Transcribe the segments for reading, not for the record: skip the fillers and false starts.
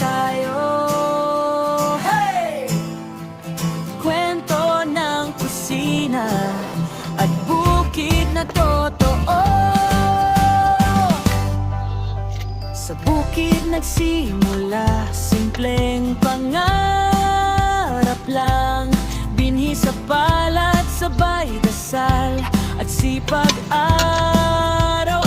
tayo. Hey! Kwento ng kusina at bukid na totoo. Sa bukid nagsimula, simpleng pangarap lang. Binhi sa palad, sabay dasal at sipag araw-araw.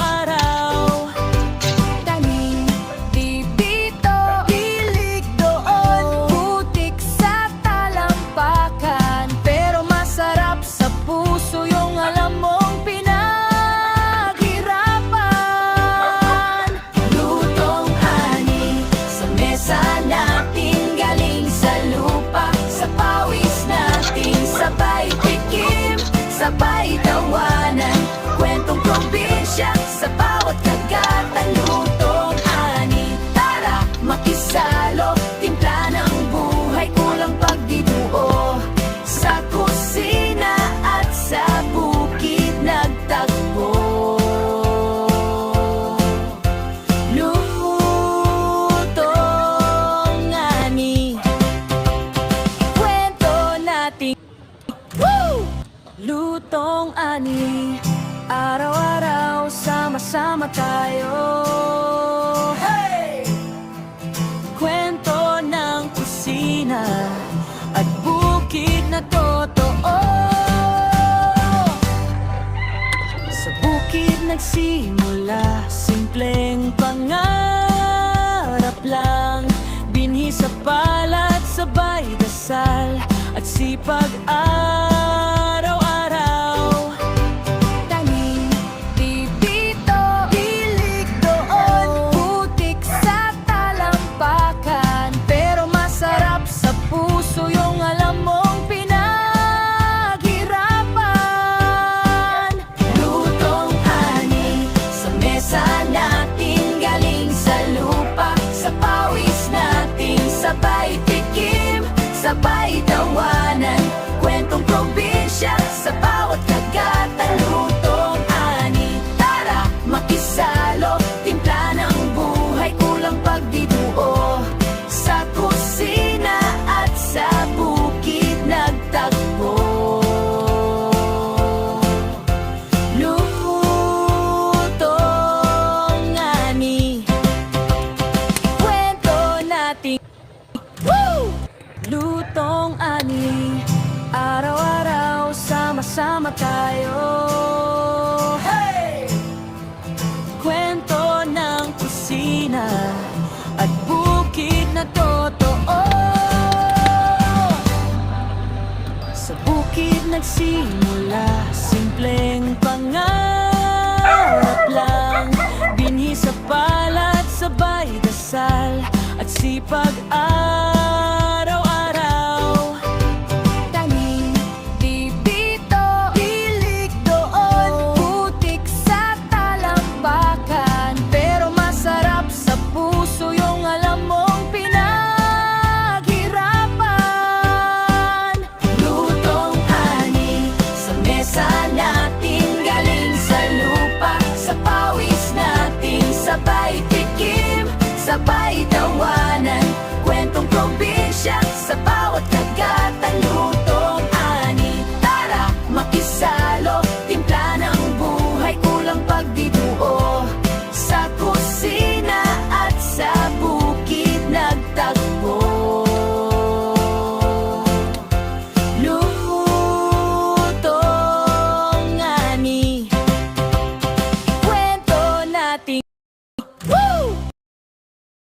Tanim di dito, dilig doon, putik sa talampakan, pero masarap sa puso yung alam mong pinaghirapan. Lutong ani sa mesa natin, galing sa lupa, sa pawis natin, sabay tikim, sabay tawanan. Kwentong probinsya sa bawat kagatan. Lutong ani, tara makisalo, timpla ng buhay, kulang pagdibuo. Sa kusina at sa bukid nagtagpo. Lutong ani, kwento natin. Woo! Lutong ani, araw-araw sama-sama tayo. Hey! Kwento ng kusina at bukid na totoo. Sa bukid nagsimula, simpleng pangarap lang. Binhi sa palad, sabay dasal at sipag araw-araw. Tanim di dito, dilig doon, putik sa talampakan, pero masarap sa puso yung alam mong pinaghirapan. Lutong ani sa mesa natin, galing sa lupa, sa pawis natin, sabay tikim, sabay tawanan. Kwentong probinsya sa bawat kagatan. Lutong ani, tara makisalo, timpla ng buhay, kulang pagdibuo. Sa kusina at sa bukid nagtagpo. Lutong ani, kwento natin. Woo! Lutong ani, araw-araw sama-sama tayo. Hey! Kwento ng kusina at bukid na totoo. Sa bukid nagsimula, simpleng pangarap lang. Binhi sa palad, sabay dasal at sipag